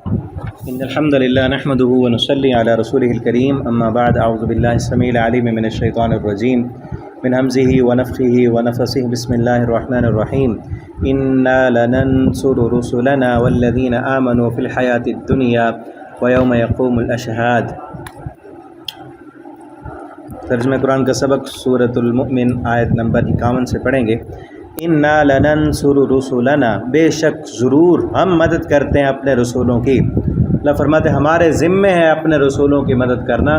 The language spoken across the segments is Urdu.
إن الحمد لله نحمده ونصلي على رسوله الكريم أما بعد أعوذ بالله السميع العليم من الشيطان الرجيم من همزه ونفخه ونفثه بسم الله الرحمن الرحيم إنا لننصر رسلنا والذين آمنوا في الحياة الدنيا ويوم يقوم الأشهاد۔ ترجمہ قرآن کا سبق سورۃ المؤمن آیت نمبر 51 سے پڑھیں گے۔ انا لننصر رسلنا، بے شک ضرور ہم مدد کرتے ہیں اپنے رسولوں کی۔ اللہ فرماتے ہیں ہمارے ذمے ہے اپنے رسولوں کی مدد کرنا،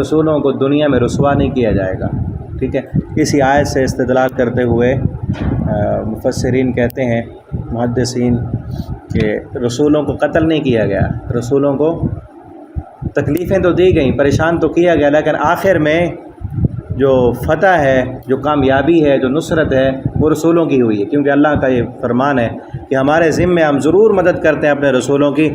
رسولوں کو دنیا میں رسوا نہیں کیا جائے گا۔ ٹھیک ہے، اسی آیت سے استدلال کرتے ہوئے مفسرین کہتے ہیں، محدثین، کہ رسولوں کو قتل نہیں کیا گیا، رسولوں کو تکلیفیں تو دی گئیں، پریشان تو کیا گیا، لیکن آخر میں جو فتح ہے، جو کامیابی ہے، جو نصرت ہے، وہ رسولوں کی ہوئی ہے، کیونکہ اللہ کا یہ فرمان ہے کہ ہمارے ذمے ہم ضرور مدد کرتے ہیں اپنے رسولوں کی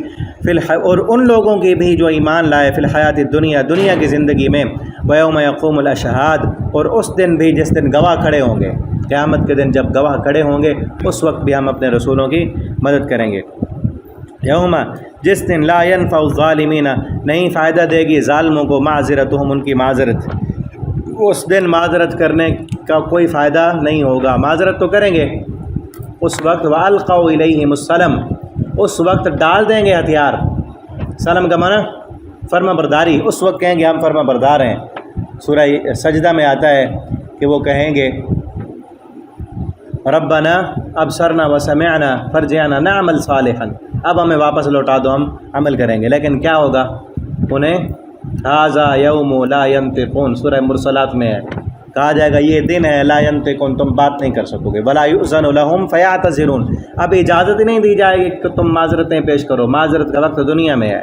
اور ان لوگوں کی بھی جو ایمان لائے فی الحیات الدنیا، دنیا کی زندگی میں، ویوم یقوم الاشہاد، اور اس دن بھی جس دن گواہ کھڑے ہوں گے، قیامت کے دن جب گواہ کھڑے ہوں گے، اس وقت بھی ہم اپنے رسولوں کی مدد کریں گے۔ یوم، جس دن لا ینفع الظالمین، نہیں فائدہ دے گی ظالموں کو معذرتہم، ان کی معذرت، اس دن معذرت کرنے کا کوئی فائدہ نہیں ہوگا۔ معذرت تو کریں گے اس وقت، وَأَلْقَوْا إِلَيْهِمُ السَّلَمَ، اس وقت ڈال دیں گے ہتھیار۔ سلم کا معنی فرما برداری، اس وقت کہیں گے ہم فرما بردار ہیں۔ سورہ سجدہ میں آتا ہے کہ وہ کہیں گے ربنا ابصرنا وسمعنا فرجعنا نعمل صالحا، اب ہمیں واپس لوٹا دو، ہم عمل کریں گے۔ لیکن کیا ہوگا انہیں؟ ھذا یوم لا ینطقون، سورہ مرسلات میں ہے، کہا جائے گا یہ دن ہے لا ینطقون، تم بات نہیں کر سکو گے، ولا یؤذن لهم فیعتذرون، اب اجازت نہیں دی جائے گی کہ تم معذرتیں پیش کرو، معذرت کا وقت دنیا میں ہے۔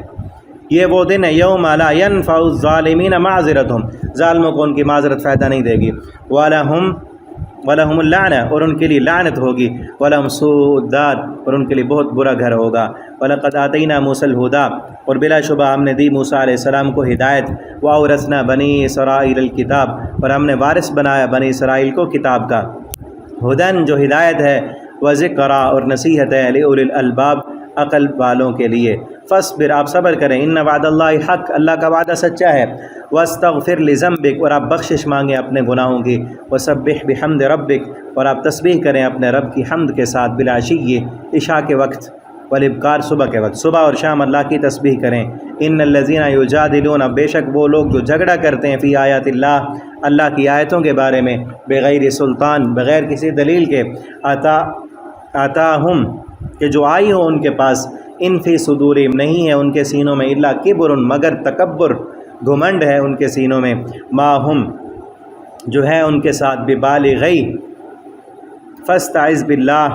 یہ وہ دن ہے یوم لا ینفع الظالمین معذرتهم، ظالموں کو ان کی معذرت فائدہ نہیں دے گی، وَلَهُمُ اللعنہ، اور ان کے لیے لعنت ہوگی، وَلَهُمْ سُوءُ الدار، اور ان کے لیے بہت برا گھر ہوگا۔ وَلَقَدْ آتَيْنَا مُوسَى الْهُدى، اور بلا شبہ ہم نے دی موسیٰ علیہ السلام کو ہدایت، وَأَوْرَثْنَا بَنِي إِسْرَائِيلَ الْكِتَابَ، اور ہم نے وارث بنایا بنی اسرائیل کو کتاب کا۔ ہدن جو ہدایت ہے، وَذِكْرَىٰ، اور نصیحت ہے، لِأُولِي الْأَلْبَابِ، عقل والوں کے لیے۔ فاصبر، آپ صبر کریں، ان وعد اللہ حق، اللہ کا وعدہ سچا ہے۔ واستغفر لذنبک، اور آپ بخشش مانگیں اپنے گناہوں کی۔ وسبح بحمد ربک، اور آپ تسبیح کریں اپنے رب کی حمد کے ساتھ، بالعشی، عشاء کے وقت، والابکار، صبح کے وقت، صبح اور شام اللہ کی تسبیح کریں۔ ان الذین یجادلون، بے شک وہ لوگ جو جھگڑا کرتے ہیں، فی آیات اللہ، اللہ کی آیتوں کے بارے میں، بغیر سلطان، بغیر کسی دلیل کے، آتاہم، کہ جو آئی ہو ان کے پاس، ان فی صدورہم، نہیں ہے ان کے سینوں میں، الا کبر، مگر تکبر، گھمنڈ ہے ان کے سینوں میں، ما ہم، جو ہے ان کے ساتھ، ببالغی، فاستعذ باللہ،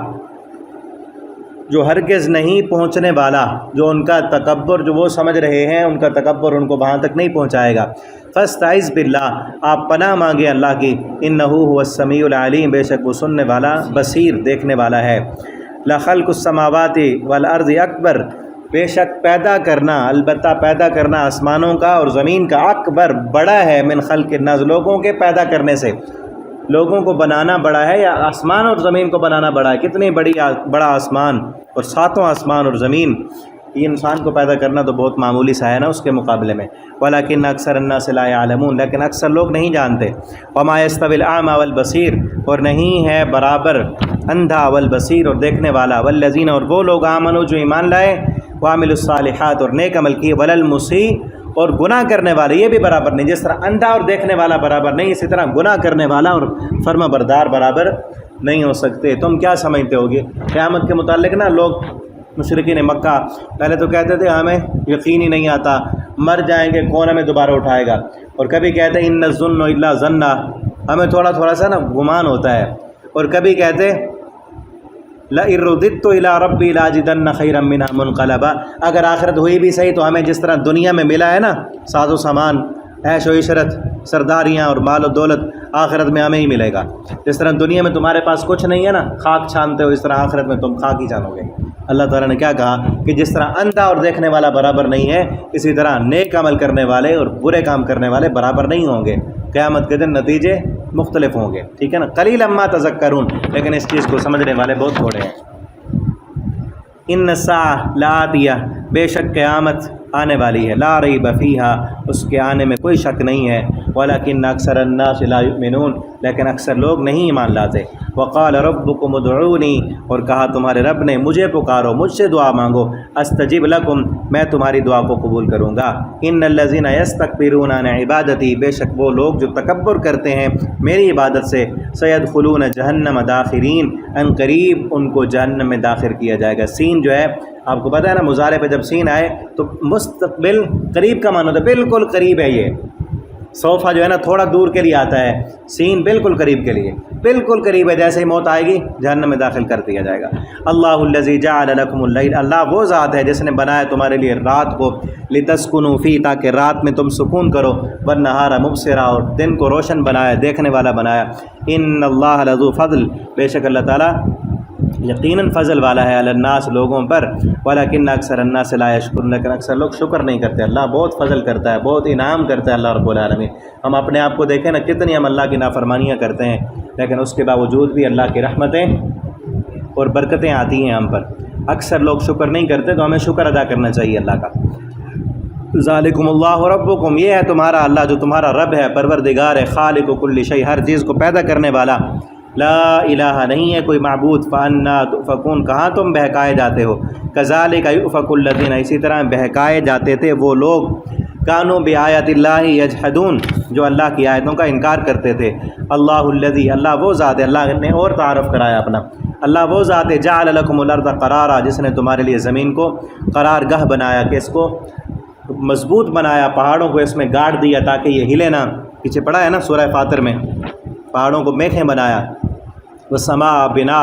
جو ہرگز نہیں پہنچنے والا، جو ان کا تکبر، جو وہ سمجھ رہے ہیں ان کا تکبر ان کو وہاں تک نہیں پہنچائے گا۔ فاستعذ باللہ، آپ پناہ مانگیں اللہ کی، انہ هو السمیع العلیم، بے شک وہ سننے والا، بصیر، دیکھنے والا ہے۔ لخلق السماوات والارض اکبر، بے شک پیدا کرنا، البتہ پیدا کرنا آسمانوں کا اور زمین کا، اکبر، بڑا ہے، من خلق الناس، لوگوں کے پیدا کرنے سے، لوگوں کو بنانا بڑا ہے یا آسمان اور زمین کو بنانا بڑا ہے؟ کتنی بڑا آسمان اور ساتوں آسمان اور زمین، یہ انسان کو پیدا کرنا تو بہت معمولی سا ہے نا اس کے مقابلے میں۔ ولیکن اکثر الناس لا یعلمون، لیکن اکثر لوگ نہیں جانتے۔ وما یستوی الاعمی والبصیر، اور نہیں ہے برابر اندھا والبصیر، اور دیکھنے والا، والذین، اور وہ لوگ آمنوا، جو ایمان لائے، وعملوا الصالحات، اور نیک عمل کیے، وللمسیء، اور گناہ کرنے والے، یہ بھی برابر نہیں، جس طرح اندھا اور دیکھنے والا برابر نہیں، اسی طرح گناہ کرنے والا اور فرما بردار برابر نہیں ہو سکتے۔ تم کیا سمجھتے ہوگے قیامت کے متعلق؟ نا لوگ مشرکین مکہ پہلے تو کہتے تھے ہمیں یقین ہی نہیں آتا، مر جائیں گے کون ہمیں دوبارہ اٹھائے گا، اور کبھی کہتے ان الظن الا ظنا، ہمیں تھوڑا سا نا گمان ہوتا ہے، اور کبھی کہتے لئن رددت الی ربی لاجدن خیرا منها منقلبا، اگر آخرت ہوئی بھی صحیح تو ہمیں جس طرح دنیا میں ملا ہے نا ساز و سامان، عیش و عشرت، سرداریاں اور مال و دولت، آخرت میں ہمیں ہی ملے گا۔ جس طرح دنیا میں تمہارے پاس کچھ نہیں ہے نا، خاک چھانتے ہو، اس طرح آخرت میں تم خاک ہی جانو گے۔ اللہ تعالیٰ نے کیا کہا کہ جس طرح اندھا اور دیکھنے والا برابر نہیں ہے، اسی طرح نیک عمل کرنے والے اور برے کام کرنے والے برابر نہیں ہوں گے۔ قیامت کے دن نتیجے مختلف ہوں گے، ٹھیک ہے نا۔ قلیلا ما تذکرون، لیکن اس چیز کو سمجھنے والے بہت تھوڑے ہیں۔ ان الساعۃ لآتیہ، بے شک قیامت آنے والی ہے، لا ریب فیہا، اس کے آنے میں کوئی شک نہیں ہے، ولکن اکثر الناس لا یؤمنون، لیکن اکثر لوگ نہیں ایمان لاتے۔ وقال ربکم ادعونی، اور کہا تمہارے رب نے مجھے پکارو، مجھ سے دعا مانگو، استجب لکم، میں تمہاری دعا کو قبول کروں گا۔ ان الذین یستکبرون عن عبادتی، بے شک وہ لوگ جو تکبر کرتے ہیں میری عبادت سے، سیدخلون جہنم داخرین، ان قریب ان کو جہنم میں داخل کیا جائے گا۔ سین جو ہے آپ کو پتہ ہے نا، مضارع پہ جب سین آئے تو مستقبل قریب کا معنی ہوتا ہے، بالکل قریب ہے یہ۔ صوفہ جو ہے نا تھوڑا دور کے لیے آتا ہے، سین بالکل قریب کے لیے، بالکل قریب ہے، جیسے ہی موت آئے گی جہنم میں داخل کر دیا جائے گا۔ اللہ الذی جعل لکم اللیل، اللہ وہ ذات ہے جس نے بنایا تمہارے لیے رات کو، لتسکنوا فی، تاکہ رات میں تم سکون کرو، والنہار مبصرا، اور دن کو روشن بنایا، دیکھنے والا بنایا۔ ان اللہ لذو فضل، بے شک اللہ تعالیٰ یقیناً فضل والا ہے، علی الناس، لوگوں پر، ولکن اکثر الناس لا یشکرون، لیکن اکثر لوگ شکر نہیں کرتے۔ اللہ بہت فضل کرتا ہے، بہت انعام کرتا ہے اللہ رب العالمین۔ ہم اپنے آپ کو دیکھیں نا، کتنی ہم اللہ کی نافرمانیاں کرتے ہیں، لیکن اس کے باوجود بھی اللہ کی رحمتیں اور برکتیں آتی ہیں ہم پر۔ اکثر لوگ شکر نہیں کرتے، تو ہمیں شکر ادا کرنا چاہیے اللہ کا۔ ذالکم اللہ ربکم، یہ ہے تمہارا اللہ جو تمہارا رب ہے، پروردگار ہے، خالق کل شیء، ہر چیز کو پیدا کرنے والا، لا الہ، نہیں ہے کوئی معبود، فانا تؤفکون، کہاں تم بہکائے جاتے ہو، کذالک یؤفک الذین، اسی طرح بہکائے جاتے تھے وہ لوگ، کانوا بآیات اللہ یجحدون، جو اللہ کی آیتوں کا انکار کرتے تھے۔ اللہ الذی، اللہ وہ ذات ہے، اللہ نے اور تعارف کرایا اپنا، اللہ وہ ذات ہے، جعل لکم الارض قرارا، جس نے تمہارے لیے زمین کو قرار گاہ بنایا، کہ اس کو مضبوط بنایا، پہاڑوں کو اس میں گاڑ دیا تاکہ یہ ہلے نہ، پیچھے پڑھا ہے نا سورہ فاطر میں، پہاڑوں کو میخیں بنایا، وسماء بنا،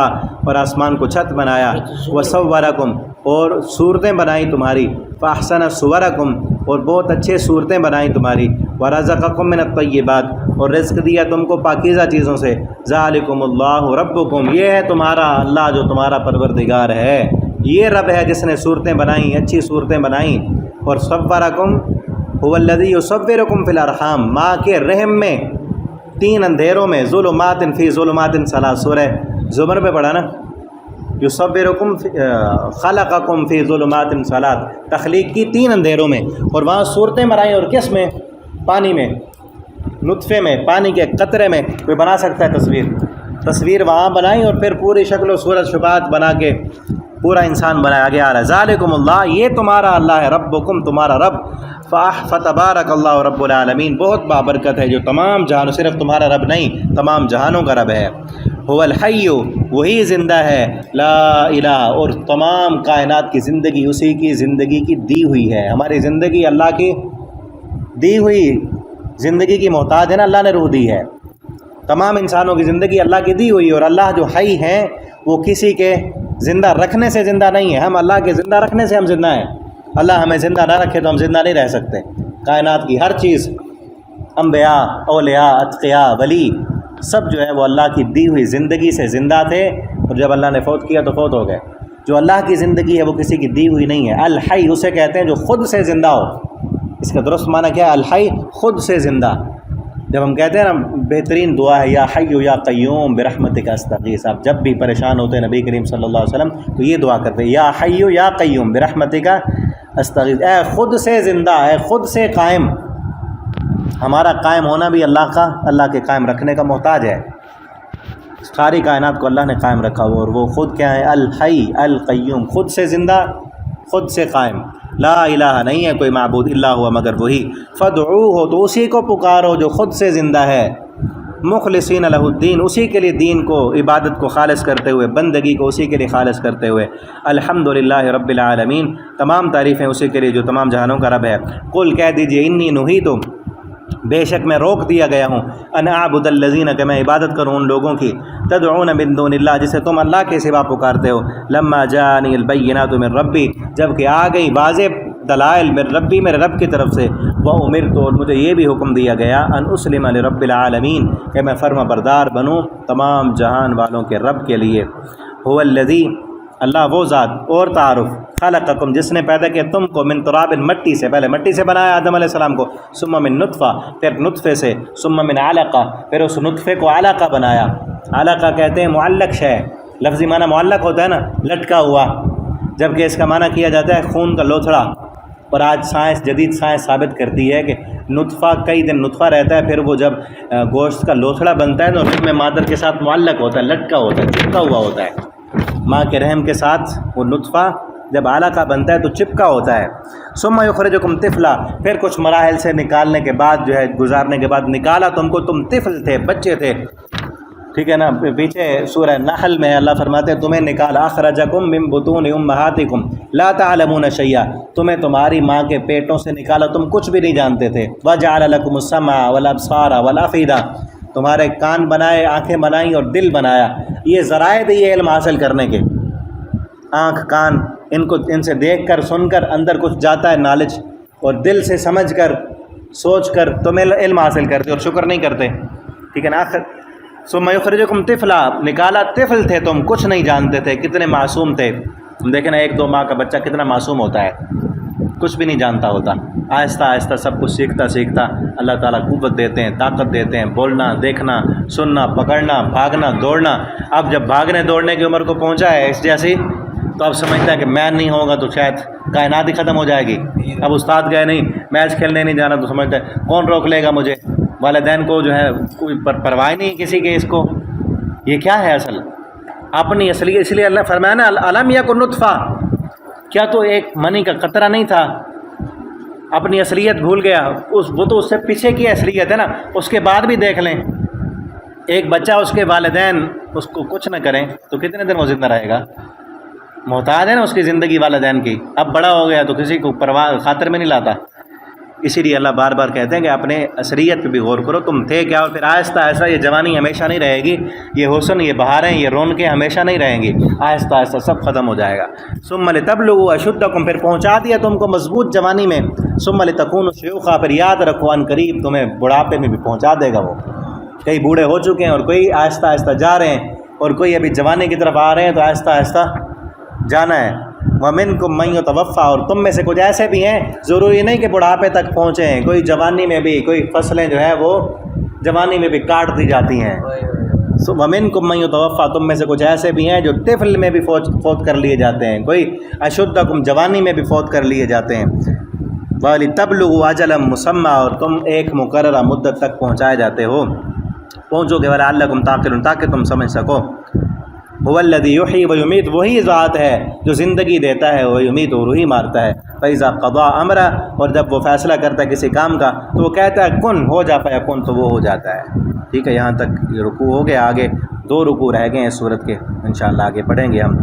اور آسمان کو چھت بنایا، وصورکم، اور صورتیں بنائیں تمہاری، فاحسن صورکم، اور بہت اچھے صورتیں بنائیں تمہاری، ورزقکم من الطیبات، اور رزق دیا تم کو پاکیزہ چیزوں سے، ذالکم اللہ ربکم، یہ ہے تمہارا اللہ جو تمہارا پروردگار ہے، یہ رب ہے جس نے صورتیں بنائیں، اچھی صورتیں بنائیں، اور صورکم هو الذی یصورکم فی الارحام، ماں کے رحم میں 3 اندھیروں میں، ظلمات فی ظلمات ثلاث، سورہ زمر میں پڑھا نا، یصورکم خلقکم فی ظلمات ثلاث، تخلیق کی 3 اندھیروں میں، اور وہاں صورتیں بنائیں، اور کس میں؟ پانی میں، نطفے میں، پانی کے قطرے میں، کوئی بنا سکتا ہے تصویر وہاں بنائی، اور پھر پوری شکل و صورت شبات بنا کے پورا انسان بنایا گیا آ رہا ہے۔ ذالکم اللہ، یہ تمہارا اللہ ہے، ربکم، تمہارا رب، فتبارک اللہ رب العالمین، بہت بابرکت ہے جو تمام جہانوں، صرف تمہارا رب نہیں تمام جہانوں کا رب ہے۔ هو الحی، وہی زندہ ہے، لا الہ، اور تمام کائنات کی زندگی اسی کی زندگی کی دی ہوئی ہے، ہماری زندگی اللہ کی دی ہوئی زندگی کی محتاج ہے نا، اللہ نے روح دی ہے، تمام انسانوں کی زندگی اللہ کی دی ہوئی، اور اللہ جو حی ہیں وہ کسی کے زندہ رکھنے سے زندہ نہیں ہے، ہم اللہ کے زندہ رکھنے سے ہم زندہ ہیں، اللہ ہمیں زندہ نہ رکھے تو ہم زندہ نہیں رہ سکتے۔ کائنات کی ہر چیز، انبیاء، اولیاء، اتقیاء، ولی، سب جو ہے وہ اللہ کی دی ہوئی زندگی سے زندہ تھے، اور جب اللہ نے فوت کیا تو فوت ہو گئے۔ جو اللہ کی زندگی ہے وہ کسی کی دی ہوئی نہیں ہے۔ الحی اسے کہتے ہیں جو خود سے زندہ ہو، اس کا درست معنی کیا ہے؟ الحی، خود سے زندہ۔ جب ہم کہتے ہیں نا بہترین دعا ہے یا حی یا قیوم برحمتک استغیث، آپ جب بھی پریشان ہوتے ہیں نبی کریم صلی اللہ علیہ وسلم تو یہ دعا کرتے ہیں، یا حی یا قیوم برحمتک استغیث، اے خود سے زندہ، اے خود سے قائم۔ ہمارا قائم ہونا بھی اللہ کے قائم رکھنے کا محتاج ہے، ساری کائنات کو اللہ نے قائم رکھا ہوا، اور وہ خود کیا ہے؟ الحی القیوم، خود سے زندہ، خود سے قائم، لا الہ، نہیں ہے کوئی معبود الا ہوا مگر وہی، فادعوہ، تو اسی کو پکارو جو خود سے زندہ ہے، مخلصین لہ الدین، اسی کے لیے دین کو، عبادت کو خالص کرتے ہوئے، بندگی کو اسی کے لیے خالص کرتے ہوئے، الحمدللہ رب العالمین، تمام تعریفیں اسی کے لیے جو تمام جہانوں کا رب ہے۔ قل، کہہ دیجئے، انی نہیت، بے شک میں روک دیا گیا ہوں، ان اعبد الذین، کہ میں عبادت کروں ان لوگوں کی، تدعون من دون اللہ، جسے تم اللہ کے سوا پکارتے ہو، لما جاءنی البینات من ربی، جب کہ آ گئی واضح دلائل من ربی، میرے رب کی طرف سے، وامرت، اور مجھے یہ بھی حکم دیا گیا، ان اسلم لرب العالمین، کہ میں فرما بردار بنوں تمام جہان والوں کے رب کے لیے۔ هو الذی، اللہ وہ ذات، اور تعارف، خلقکم، جس نے پیدا کیا تم کو، من تراب، مٹی سے، پہلے مٹی سے بنایا آدم علیہ السلام کو، ثم من نطفہ، پھر نطفے سے، ثم من علقہ، پھر اس نطفے کو علقہ بنایا۔ علقہ کہتے ہیں معلق شے، لفظی معنی معلق ہوتا ہے نا، لٹکا ہوا، جبکہ اس کا معنی کیا جاتا ہے خون کا لوتھڑا، اور آج سائنس، جدید سائنس ثابت کرتی ہے کہ نطفہ کئی دن نطفہ رہتا ہے، پھر وہ جب گوشت کا لوتھڑا بنتا ہے تو پھر میں مادر کے ساتھ معلق ہوتا ہے، لٹکا ہوتا ہے، چپکا ہوا ہوتا ہے، ماں کے رحم کے ساتھ وہ نطفہ جب علقہ بنتا ہے تو چپکا ہوتا ہے۔ ثم یخرجکم طفلا، پھر کچھ مراحل سے نکالنے کے بعد جو ہے گزارنے کے بعد نکالا تم کو، تم طفل تھے، بچے تھے، ٹھیک ہے نا۔ پیچھے سورہ نحل میں اللہ فرماتے ہیں تمہیں نکالا، اخرجکم من بطون امہاتکم لا تعلمون شیئا، تمہیں تمہاری ماں کے پیٹوں سے نکالا، تم کچھ بھی نہیں جانتے تھے۔ وجعل لکم السمع والابصار والافئدہ، تمہارے کان بنائے، آنکھیں بنائیں اور دل بنایا۔ یہ ذرائع دیے علم حاصل کرنے کے، آنکھ کان، ان سے دیکھ کر سن کر اندر کچھ جاتا ہے نالج، اور دل سے سمجھ کر سوچ کر تم علم حاصل کرتے اور شکر نہیں کرتے، ٹھیک ہے نا۔ آخر ثم یخرجکم طفلا، نکالا طفل تھے تم، کچھ نہیں جانتے تھے، کتنے معصوم تھے۔ دیکھیں نا 1-2 ماہ کا بچہ کتنا معصوم ہوتا ہے، کچھ بھی نہیں جانتا ہوتا، آہستہ آہستہ سب کچھ سیکھتا اللہ تعالیٰ قوت دیتے ہیں، طاقت دیتے ہیں، بولنا، دیکھنا، سننا، پکڑنا، بھاگنا، دوڑنا۔ اب جب بھاگنے دوڑنے کی عمر کو پہنچا ہے اس جیسی، تو اب سمجھتا ہے کہ میں نہیں ہوگا تو شاید کائنات ہی ختم ہو جائے گی۔ اب استاد گئے نہیں، میچ کھیلنے نہیں جانا، تو سمجھتا ہے کون روک لے گا مجھے، والدین کو جو ہے کوئی پرواہ نہیں کسی کے، اس کو یہ کیا ہے اصل اپنی اصلیت۔ اس لیے اللہ فرمایا نا الم یکن نطفہ، کیا تو ایک منی کا قطرہ نہیں تھا، اپنی اصلیت بھول گیا، وہ تو اس سے پیچھے کی اصلیت ہے نا۔ اس کے بعد بھی دیکھ لیں، ایک بچہ اس کے والدین اس کو کچھ نہ کریں تو کتنے دن وہ زندہ رہے گا، محتاج ہے نا اس کی زندگی والدین کی۔ اب بڑا ہو گیا تو کسی کو پرواہ خاطر میں نہیں لاتا۔ اسی لیے اللہ بار بار کہتے ہیں کہ اپنے اثریت پہ بھی غور کرو، تم تھے کیا، اور پھر آہستہ آہستہ یہ جوانی ہمیشہ نہیں رہے گی، یہ حسن، یہ بہاریں، یہ رونقیں ہمیشہ نہیں رہیں گی، آہستہ آہستہ سب ختم ہو جائے گا۔ ثم لتبلغوا اشدکم، پھر پہنچا دیا تم کو مضبوط جوانی میں۔ ثم لتکونوا شیوخا، پھر یاد رکھو ان قریب تمہیں بڑھاپے میں بھی پہنچا دے گا وہ۔ کئی بوڑھے ہو چکے ہیں اور کوئی آہستہ آہستہ جا رہے ہیں، اور کوئی ابھی جوانی کی طرف آ رہے ہیں، تو آہستہ آہستہ جانا ہے۔ وَمِنْكُمْ مَن يُتَوَفَّى، اور تم میں سے کچھ ایسے بھی ہیں، ضروری نہیں کہ بڑھاپے تک پہنچے ہیں، کوئی جوانی میں بھی، کوئی فصلیں جو ہیں وہ جوانی میں بھی کاٹ دی جاتی ہیں۔ وَمِنْكُمْ مَن يُتَوَفَّى، تم میں سے کچھ ایسے بھی ہیں جو طفل میں بھی فوت کر لیے جاتے ہیں، کوئی اشدکم جوانی میں بھی فوت کر لیے جاتے ہیں۔ وَلِتَبْلُغُوا أَجَلًا مُّسَمًّى، اور تم ایک مقررہ مدت تک پہنچائے جاتے ہو، پہنچو گے، وَلَعَلَّكُمْ تَعْقِلُونَ، تاکہ تم سمجھ سکو۔ هو الذی یحیی و یمیت، وہی ذات ہے جو زندگی دیتا ہے، وہ یمیت اور وہی مارتا ہے۔ فاذا قضا امرا، اور جب وہ فیصلہ کرتا ہے کسی کام کا تو وہ کہتا ہے کن، ہو جا فیکن، تو وہ ہو جاتا ہے۔ ٹھیک ہے، یہاں تک یہ رکوع ہو گیا، آگے 2 رکوع رہ گئے ہیں سورت کے، انشاءاللہ آگے پڑھیں گے ہم۔